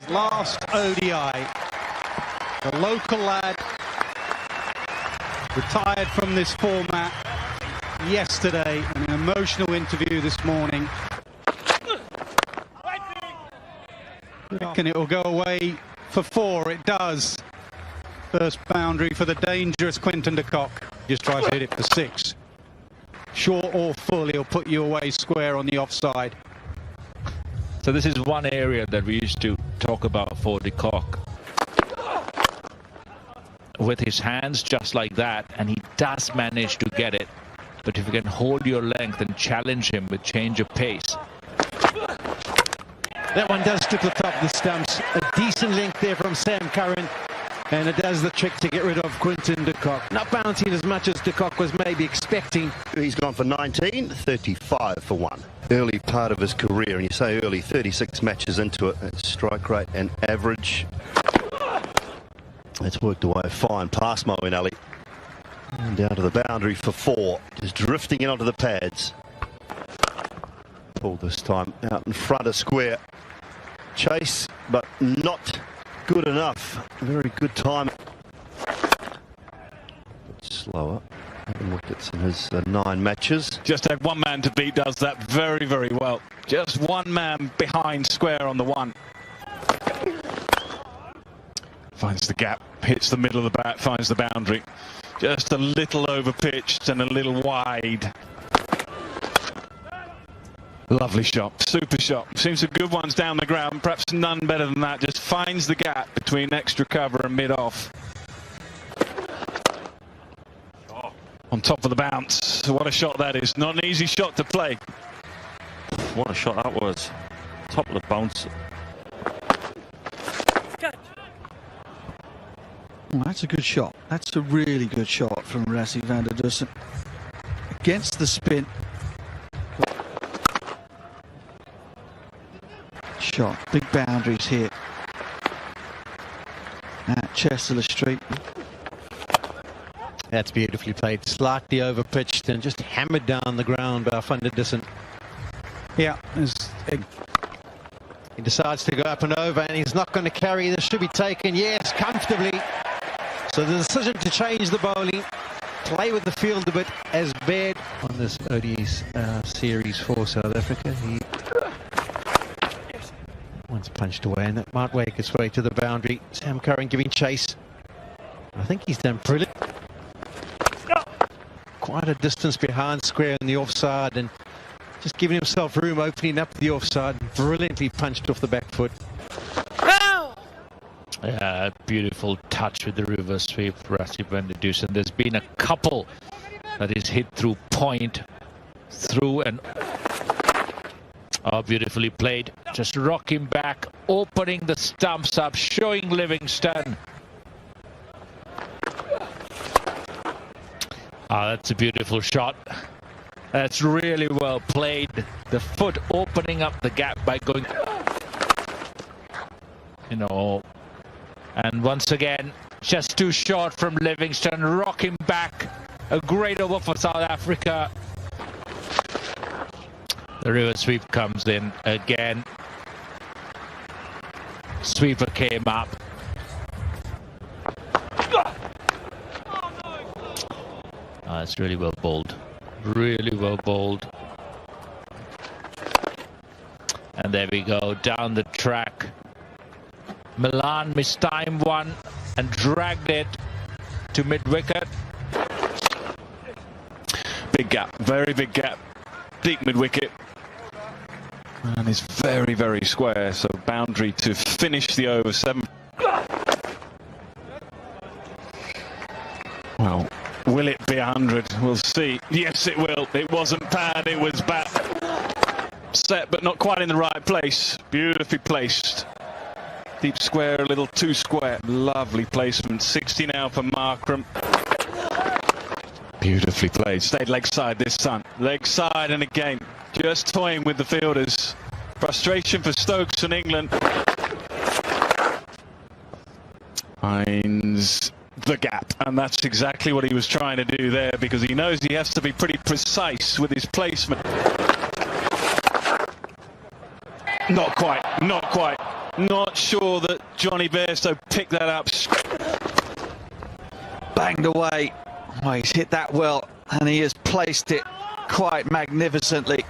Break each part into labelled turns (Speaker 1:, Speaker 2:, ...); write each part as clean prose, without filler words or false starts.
Speaker 1: Last ODI, the local lad retired from this format yesterday in an emotional interview this morning. And it will go away for 4. It does. First boundary for the dangerous Quinton de Kock. Just tries to hit it for 6. Short or full, he'll put you away square on the offside.
Speaker 2: So this is one area that we used to talk about for de Kock. With his hands just like that, and he does manage to get it. But if you can hold your length and challenge him with change of pace.
Speaker 3: That one does triple top the stumps. A decent length there from Sam Curran. And it does the trick to get rid of Quinton de Kock. Not bouncing as much as de Kock was maybe expecting.
Speaker 4: He's gone for 19, 35 for 1. Early part of his career, and you say early, 36 matches into it. It's strike rate and average. It's worked away fine past Moeen and down to the boundary for 4. Just drifting in onto the pads. Pulled this time out in front of square. Chase, but not good enough. Very good time. Bit slower. 7 wickets in his 9 matches.
Speaker 1: Just had one man to beat, does that very, very well. Just one man behind square on the 1. Finds the gap, hits the middle of the bat, finds the boundary. Just a little over pitched and a little wide. Lovely shot, super shot. Seems some good ones down the ground, perhaps none better than that. Just finds the gap between extra cover and mid-off. On top of the bounce. What a shot that is. Not an easy shot to play.
Speaker 5: What a shot that was. Top of the bounce.
Speaker 6: Well, that's a good shot. That's a really good shot from Rassie van der Dussen. Against the spin. Shot. Big boundaries here at Chester Street.
Speaker 3: That's beautifully played. Slightly over pitched and just hammered down the ground by van der Dussen.
Speaker 1: Yeah.
Speaker 3: He decides to go up and over, and he's not going to carry. This should be taken, yes, comfortably. So the decision to change the bowling, play with the field a bit as bad on this ODI's series for South Africa. He once punched away, and that might wake its way to the boundary. Sam Curran giving chase. I think he's done brilliant. Quite a distance behind square on the offside, and just giving himself room, opening up the offside. Brilliantly punched off the back foot.
Speaker 2: Yeah, beautiful touch with the reverse sweep, Rassie van der Dussen. There's been a couple that is hit through point, through and... Oh, beautifully played. Just rocking back, opening the stumps up, showing Livingstone. Ah, that's a beautiful shot. That's really well played. The foot opening up the gap by going... You know... And once again, just too short from Livingstone, rocking back. A great over for South Africa. The river sweep comes in again. Sweeper came up. It's really well bowled. Really well bowled. And there we go, down the track. Milan mistimed one and dragged it to mid-wicket.
Speaker 1: Big gap, very big gap. Deep mid-wicket. And it's very, very square, so boundary to finish the over 7. Well, will it be 100? We'll see. Yes, it will. It wasn't bad, it was bad. Set, but not quite in the right place. Beautifully placed. Deep square, a little too square. Lovely placement. 60 now for Markram. Beautifully played. Stayed leg side this time. Leg side and again. Just toying with the fielders. Frustration for Stokes and England. Finds the gap. And that's exactly what he was trying to do there, because he knows he has to be pretty precise with his placement. Not quite. Not quite. Not sure that Johnny Bairstow picked that up.
Speaker 6: Banged away. Oh, he's hit that well, and he has placed it quite magnificently.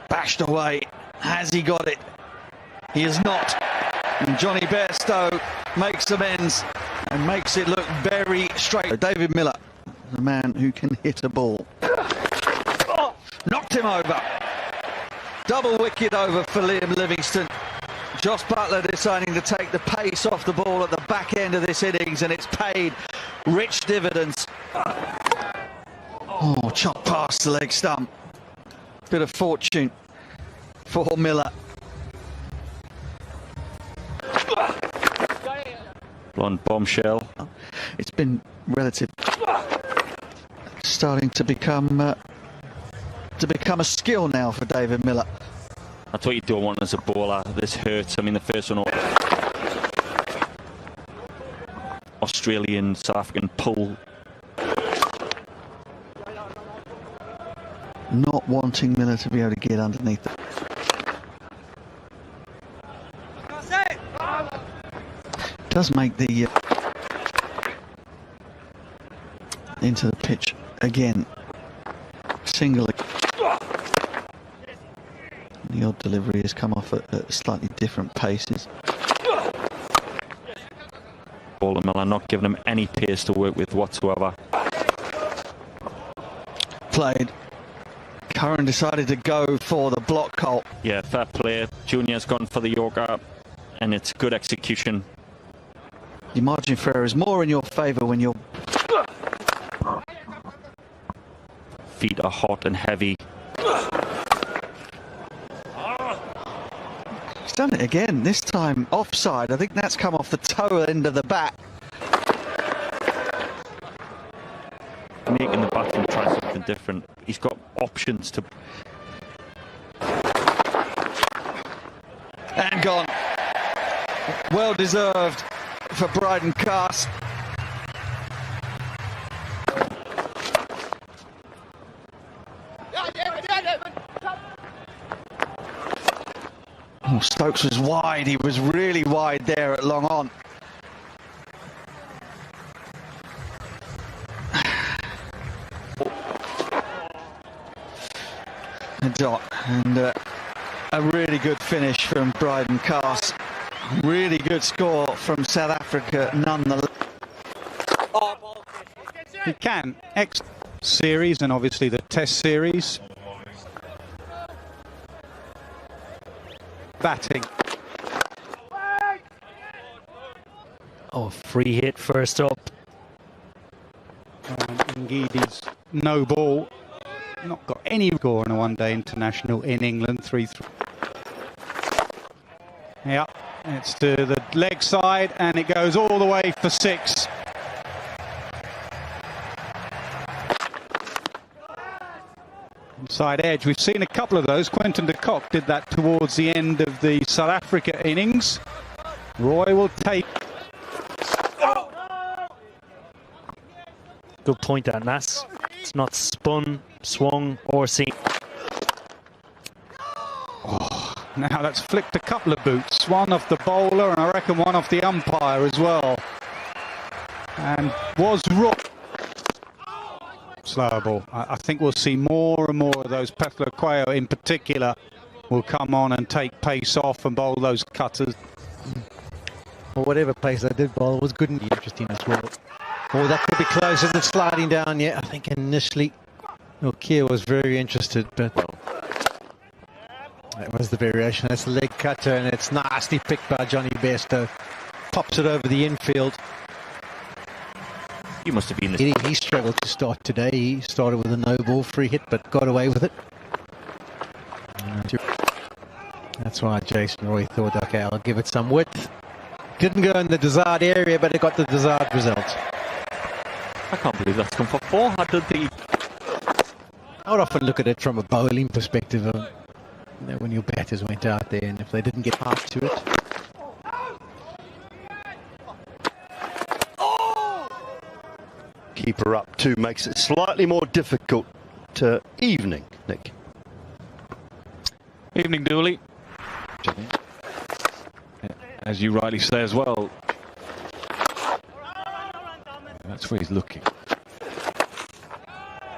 Speaker 6: Bashed away. Has he got it? He has not. And Johnny Bairstow makes amends and makes it look very straight. David Miller, the man who can hit a ball. Knocked him over. Double wicket over for Liam Livingstone. Jos Buttler deciding to take the pace off the ball at the back end of this innings, and it's paid rich dividends. Oh, chop past the leg stump. Bit of fortune for Miller.
Speaker 5: Blonde bombshell.
Speaker 6: It's been relative. Starting to become a skill now for David Miller.
Speaker 5: That's what you don't want as a bowler. This hurts. I mean, the first one, Australian, South African pull.
Speaker 6: Not wanting Miller to be able to get underneath it. Does make the into the pitch again. Single. The odd delivery has come off at slightly different paces.
Speaker 5: Ball and Miller not giving him any pace to work with whatsoever.
Speaker 6: Played. Curran decided to go for the block hole.
Speaker 5: Yeah, fair play. Junior's gone for the Yorker, and it's good execution.
Speaker 6: Your margin for error is more in your favour when your
Speaker 5: feet are hot and heavy.
Speaker 6: He's done it again, this time offside. I think that's come off the toe end of the bat.
Speaker 5: Making the batsman try something different. He's got options to...
Speaker 6: And gone. Well deserved for Brydon Cast. Oh, Stokes was wide. He was really wide there at long on. A dot and a really good finish from Brydon Cast. Really good score from South Africa nonetheless.
Speaker 7: He can. X series and obviously the Test series. Batting.
Speaker 8: Oh, free hit first up.
Speaker 7: Ngidi's no ball. Not got any score in a one-day international in England. 3-3. Yeah, it's to the leg side and it goes all the way for 6. Inside edge. We've seen a couple of those. Quinton de Kock did that towards the end of the South Africa innings. Roy will take.
Speaker 8: Good point there, Nas. It's not spun, swung or seen.
Speaker 7: Oh, now that's flicked a couple of boots. One off the bowler and I reckon one off the umpire as well. And was Roy. Slower ball. I think we'll see more and more of those. Pethler Quayo in particular will come on and take pace off and bowl those cutters.
Speaker 3: Well, whatever pace they did bowl was good and interesting as well. Oh, that could be closer than sliding down yet. I think initially Nokia was very interested, but that was the variation. That's the leg cutter and it's nasty picked by Johnny Bairstow. Pops it over the infield.
Speaker 5: You must have been the...
Speaker 3: He struggled to start today. He started with a no ball free hit, but got away with it. That's why Jason Roy thought, okay, I'll give it some width. Didn't go in the desired area, but it got the desired result.
Speaker 5: I can't believe that's come for 4. I don't think...
Speaker 3: I would often look at it from a bowling perspective of, you know, when your batters went out there and if they didn't get half to it.
Speaker 4: Keeper up 2 makes it slightly more difficult to evening, Nick.
Speaker 1: Evening, Dooley. As you rightly say as well. That's where he's looking.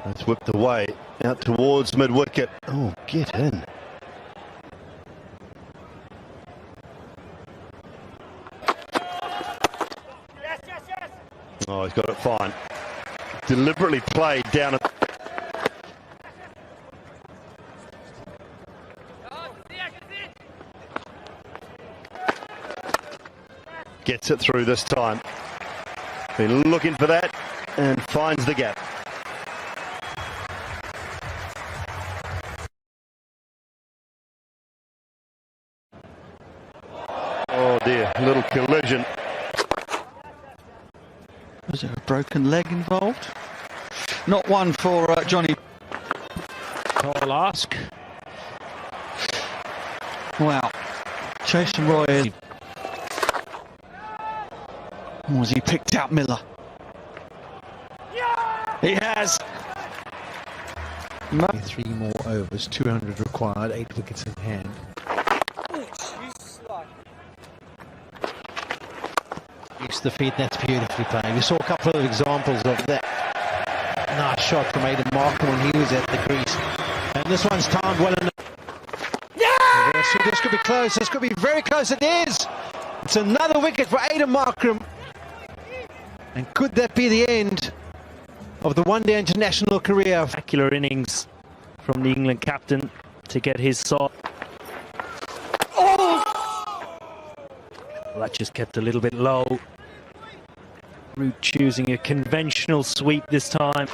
Speaker 4: That's whipped away out towards mid-wicket. Oh, get in. Oh, he's got it fine. Deliberately played down. Gets it through this time. Been looking for that and finds the gap. Oh dear, little collision.
Speaker 6: Was there a broken leg involved? Not one for Johnny.
Speaker 2: Tall ask.
Speaker 6: Wow. Jason Roy. Was he picked out Miller? He has.
Speaker 3: 3 more overs, 200 required, 8 wickets in hand. Use the feet, that's beautifully played. We saw a couple of examples of that. Nice shot from Aiden Markham when he was at the crease. And this one's timed well enough. Yeah! This could be close, this could be very close, it is! It's another wicket for Aiden Markham. And could that be the end of the one-day international career?
Speaker 8: Spectacular innings from the England captain to get his side. Well, that just kept a little bit low. Root choosing a conventional sweep this time.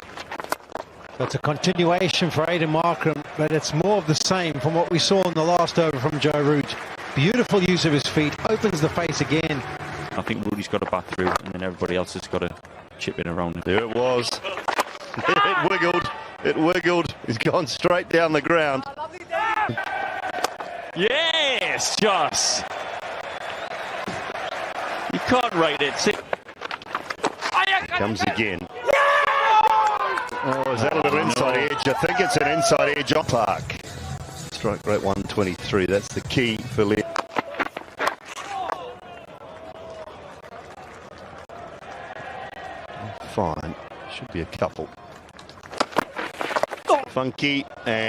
Speaker 3: So it's a continuation for Aiden Markham, but it's more of the same from what we saw in the last over from Joe Root. Beautiful use of his feet, opens the face again.
Speaker 5: I think Rudy's got to bat through, and then everybody else has got to chip in around him.
Speaker 4: There it was. It wiggled. It wiggled. He's gone straight down the ground.
Speaker 1: Yes, Joss. You can't rate it. See?
Speaker 4: Comes again. Oh, is that a little inside edge? I think it's an inside edge on Clark. Strike rate 123. That's the key for Lee. Fine. Should be a couple. Funky and